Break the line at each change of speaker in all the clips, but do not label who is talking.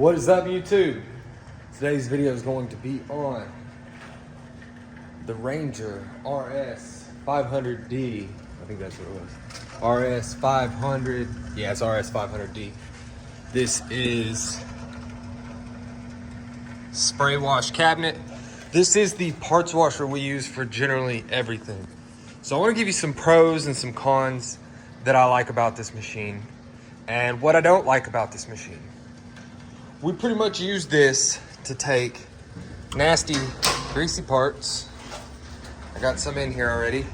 What is up, YouTube? Today's video is going to be on the Ranger RS500D. I think that's what it was. RS500. Yeah, it's RS500D. This is spray wash cabinet. This is the parts washer we use for generally everything. So I want to give you some pros and some cons that I like about this machine and what I don't like about this machine. We pretty much use this to take nasty, greasy parts. I got some in here already,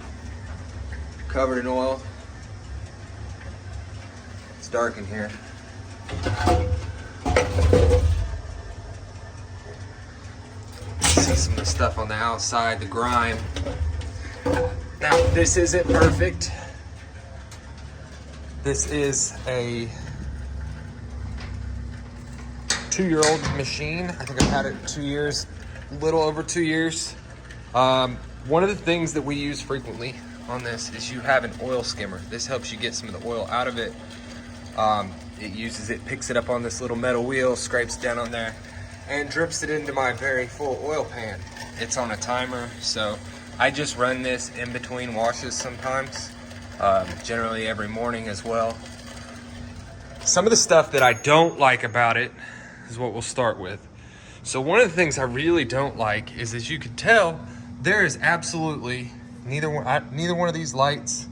covered in oil. It's dark in here. See some of the stuff on the outside, the grime. Now, this isn't perfect. This is a 2-year-old machine. I think I've had it 2 years, a little over 2 years. One of the things that we use frequently on this is you have an oil skimmer. This helps you get some of the oil out of it. It picks it up on this little metal wheel, scrapes down on there, and drips it into my very full oil pan. It's on a timer, so I just run this in between washes sometimes, generally every morning as well. Some of the stuff that I don't like about it is what we'll start with. So one of the things I really don't like is, as you can tell, there is absolutely neither one of these lights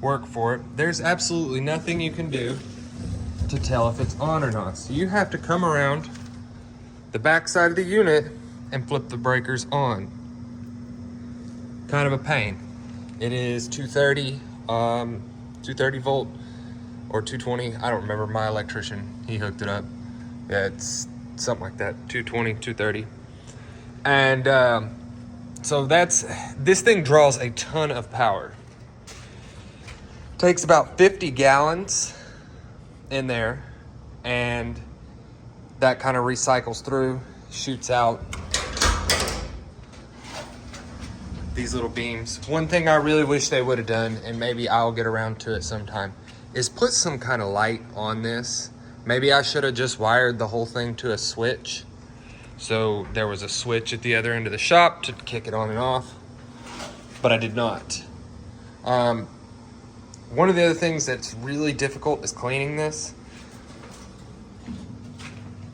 work for it. There's absolutely nothing you can do to tell if it's on or not. So you have to come around the back side of the unit and flip the breakers on. Kind of a pain. It is 230 volt or 220. I don't remember. My electrician, he hooked it up. Yeah, it's something like that, 220, 230. And so this thing draws a ton of power. Takes about 50 gallons in there, and that kind of recycles through, shoots out these little beams. One thing I really wish they would have done, and maybe I'll get around to it sometime, is put some kind of light on this. Maybe I should have just wired the whole thing to a switch. So there was a switch at the other end of the shop to kick it on and off, but I did not. One of the other things that's really difficult is cleaning this.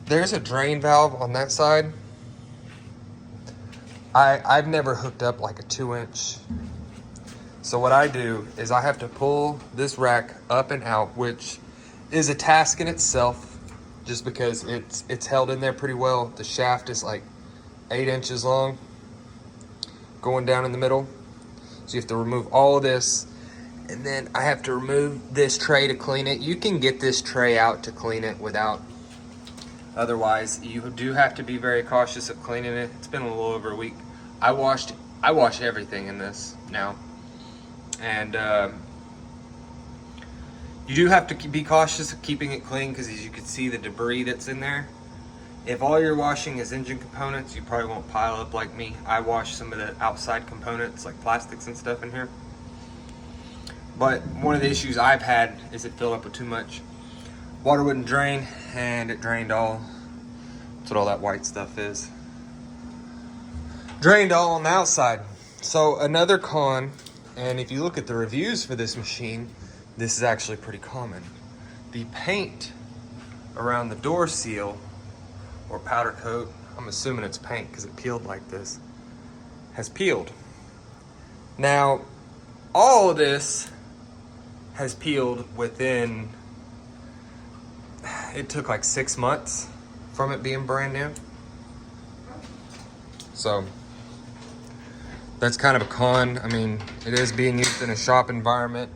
There's a drain valve on that side. I've never hooked up like a 2-inch. So what I do is I have to pull this rack up and out, which is a task in itself, just because it's held in there pretty well. The shaft is like 8 inches long, going down in the middle. So you have to remove all of this, and then I have to remove this tray to clean it. You can get this tray out to clean it without. Otherwise, you do have to be very cautious of cleaning it. It's been a little over a week. I wash everything in this now, and you do have to be cautious of keeping it clean, because as you can see the debris that's in there. If all you're washing is engine components, you probably won't pile up like me. I wash some of the outside components like plastics and stuff in here. But one of the issues I've had is it filled up with too much. Water wouldn't drain, and it drained all. That's what all that white stuff is. Drained all on the outside. So another con, and if you look at the reviews for this machine, this is actually pretty common. The paint around the door seal, or powder coat, I'm assuming it's paint because it peeled like this, has peeled. Now, all of this has peeled within, it took like 6 months from it being brand new. So that's kind of a con. I mean, it is being used in a shop environment.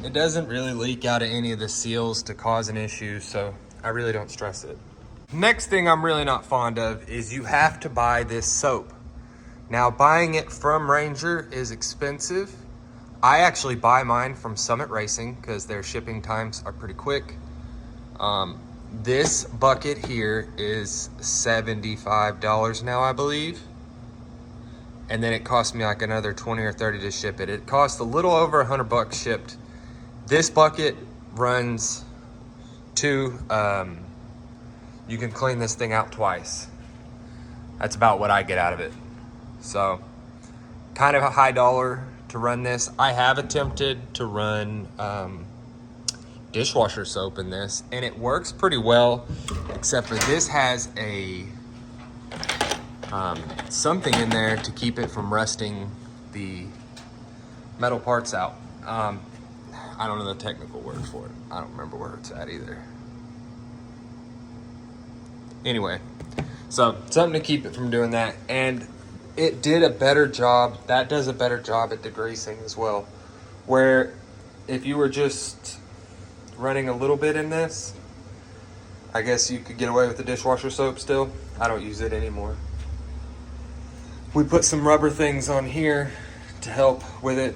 It doesn't really leak out of any of the seals to cause an issue, so I really don't stress it. Next thing I'm really not fond of is you have to buy this soap. Now, buying it from Ranger is expensive. I actually buy mine from Summit Racing because their shipping times are pretty quick. This bucket here is $75 now, I believe. And then it cost me like another 20 or 30 to ship it. It cost a little over $100 shipped. This bucket runs two you can clean this thing out twice. That's about what I get out of it. So kind of a high dollar to run this. I have attempted to run dishwasher soap in this, and it works pretty well, except for this has a something in there to keep it from rusting the metal parts out. I don't know the technical word for it. I don't remember where it's at either. Anyway, so something to keep it from doing that. And it did a better job. That does a better job at degreasing as well. Where if you were just running a little bit in this, I guess you could get away with the dishwasher soap still. I don't use it anymore. We put some rubber things on here to help with it.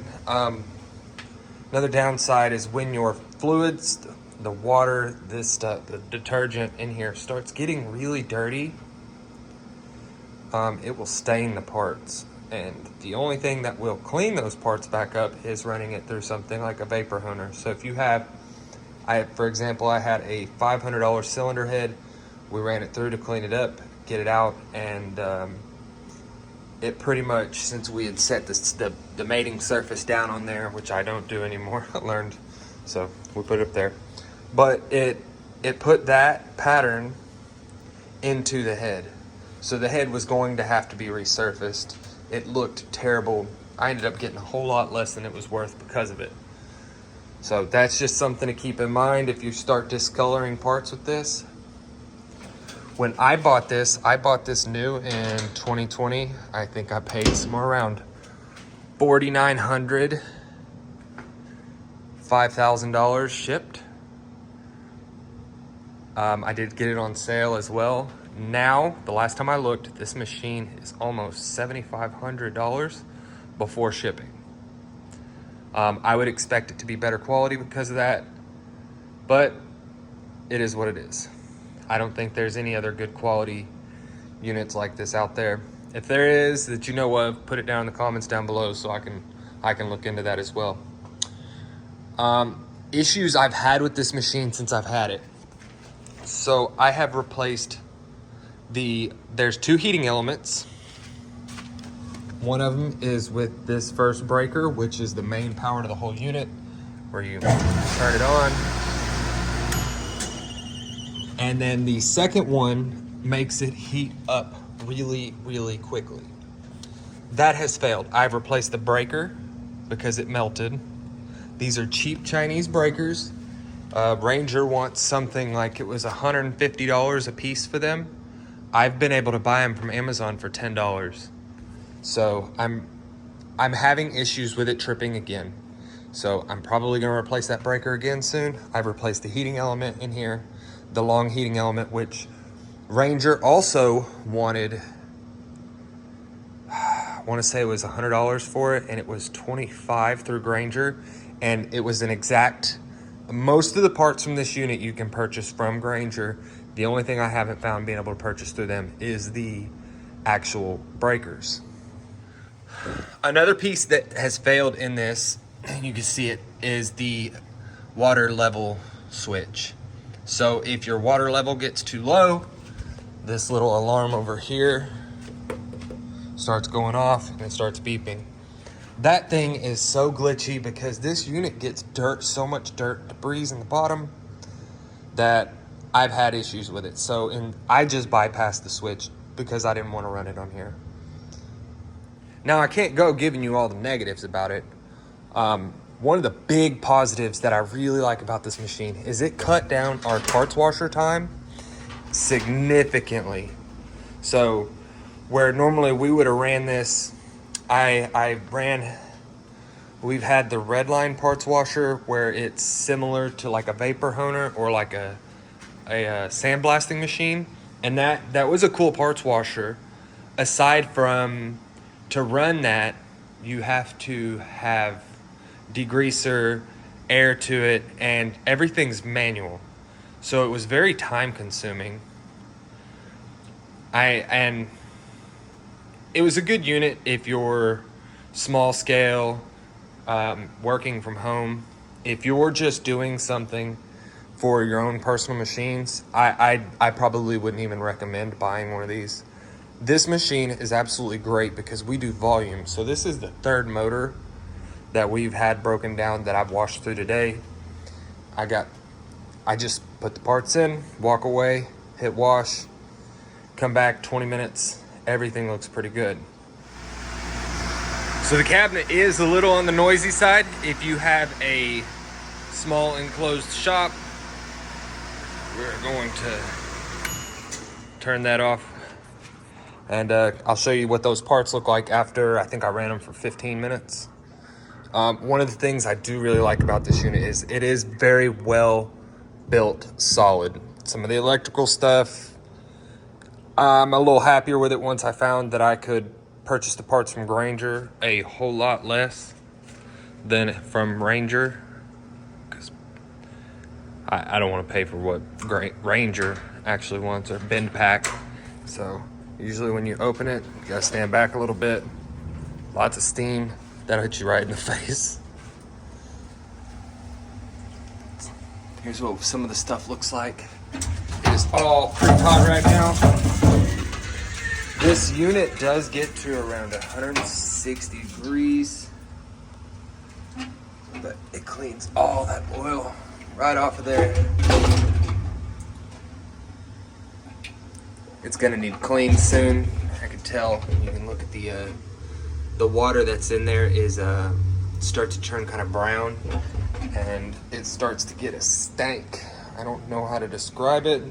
Another downside is when your fluids, the water, this stuff, the detergent in here starts getting really dirty, it will stain the parts. And the only thing that will clean those parts back up is running it through something like a vapor honer. So if you have, for example, I had a $500 cylinder head. We ran it through to clean it up, get it out, and it pretty much, since we had set the mating surface down on there, which I don't do anymore, I learned, so we put it up there. But it put that pattern into the head. So the head was going to have to be resurfaced. It looked terrible. I ended up getting a whole lot less than it was worth because of it. So that's just something to keep in mind if you start discoloring parts with this. When I bought this new in 2020. I think I paid somewhere around $4,900, $5,000 shipped. I did get it on sale as well. Now, the last time I looked, this machine is almost $7,500 before shipping. I would expect it to be better quality because of that, but it is what it is. I don't think there's any other good quality units like this out there. If there is that you know of, put it down in the comments down below so I can look into that as well. Issues I've had with this machine since I've had it. So I have replaced there's two heating elements. One of them is with this first breaker, which is the main power to the whole unit, where you turn it on. And then the second one makes it heat up really, really quickly. That has failed. I've replaced the breaker because it melted. These are cheap Chinese breakers. Ranger wants something like it was $150 a piece for them. I've been able to buy them from Amazon for $10. So I'm having issues with it tripping again. So I'm probably gonna replace that breaker again soon. I've replaced the heating element in here, the long heating element, which Ranger also wanted, I wanna say it was $100 for it, and it was $25 through Granger. And it was an exact, most of the parts from this unit you can purchase from Granger. The only thing I haven't found being able to purchase through them is the actual breakers. Another piece that has failed in this, you can see it, is the water level switch. So if your water level gets too low, this little alarm over here starts going off and it starts beeping. That thing is so glitchy because this unit gets so much dirt, debris in the bottom, that I've had issues with it. So I just bypassed the switch because I didn't want to run it on here. Now I can't go giving you all the negatives about it. One of the big positives that I really like about this machine is it cut down our parts washer time significantly. So where normally we would have ran this, we've had the red line parts washer where it's similar to like a vapor honer or like a sandblasting machine, and that was a cool parts washer. Aside from, to run that, you have to have degreaser, air to it, and everything's manual, so it was very time consuming. And it was a good unit if you're small scale, working from home. If you're just doing something for your own personal machines, I probably wouldn't even recommend buying one of these. This machine is absolutely great because we do volume. So this is the third motor that we've had broken down that I've washed through today. I just put the parts in, walk away, hit wash, come back 20 minutes, everything looks pretty good. So the cabinet is a little on the noisy side. If you have a small enclosed shop, we're going to turn that off. And I'll show you what those parts look like after I think I ran them for 15 minutes. One of the things I do really like about this unit is it is very well built, solid. Some of the electrical stuff, I'm a little happier with it once I found that I could purchase the parts from Grainger a whole lot less than from Ranger, because I don't want to pay for what Ranger actually wants, or bend pack. So usually when you open it, you gotta stand back a little bit. Lots of steam, that'll hit you right in the face. Here's what some of the stuff looks like. It is all pretty hot right now. This unit does get to around 160 degrees, but it cleans all that oil right off of there. It's gonna need cleaned soon. I can tell. You can look at the water that's in there is start to turn kind of brown, and it starts to get a stank. I don't know how to describe it.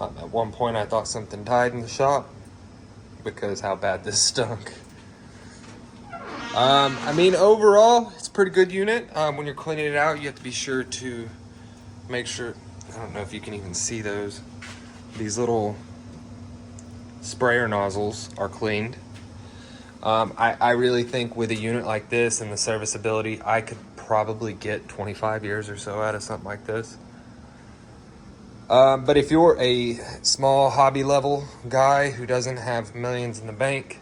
At one point I thought something died in the shop because how bad this stunk. I mean, overall, it's a pretty good unit. When you're cleaning it out, you have to be sure to make sure, I don't know if you can even see those, these little sprayer nozzles are cleaned. I really think with a unit like this and the serviceability, I could probably get 25 years or so out of something like this. But if you're a small hobby level guy who doesn't have millions in the bank,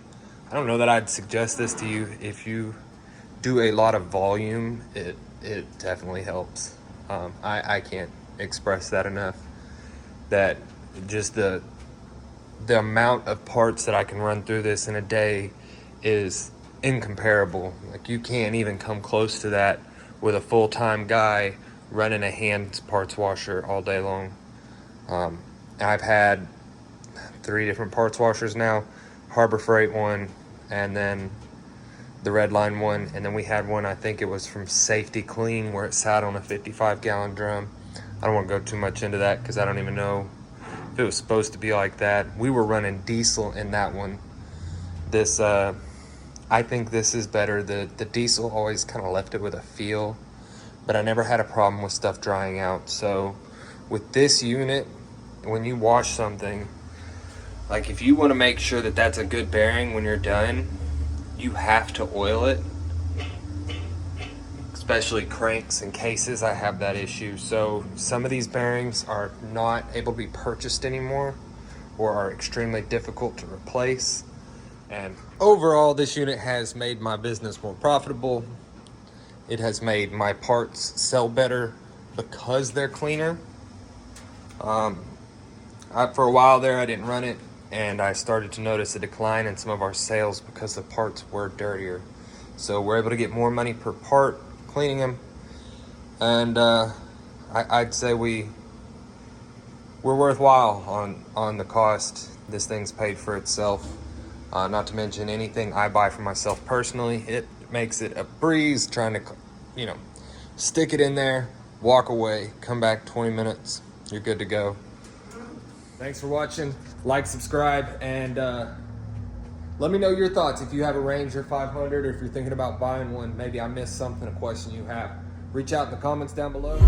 I don't know that I'd suggest this to you. If you do a lot of volume, it definitely helps. I can't express that enough, that just the amount of parts that I can run through this in a day is incomparable. Like, you can't even come close to that with a full-time guy running a hand parts washer all day long. I've had 3 different parts washers now, Harbor Freight one, and then the Red Line one, and then we had one, I think it was from Safety Clean, where it sat on a 55-gallon drum. I don't want to go too much into that because I don't even know if it was supposed to be like that. We were running diesel in that one. This I think this is better. The diesel always kind of left it with a feel, but I never had a problem with stuff drying out. So with this unit, when you wash something, like if you want to make sure that that's a good bearing when you're done, you have to oil it. Especially cranks and cases, I have that issue. So some of these bearings are not able to be purchased anymore, or are extremely difficult to replace. And overall, this unit has made my business more profitable. It has made my parts sell better because they're cleaner. For a while there, I didn't run it, and I started to notice a decline in some of our sales because the parts were dirtier. So we're able to get more money per part cleaning them, and I'd say we're worthwhile on the cost. This thing's paid for itself. Not to mention anything I buy for myself personally, it makes it a breeze trying to, stick it in there, walk away, come back 20 minutes, you're good to go. Thanks for watching. Like, subscribe, and let me know your thoughts. If you have a Ranger 500, or if you're thinking about buying one, maybe I missed something, a question you have. Reach out in the comments down below.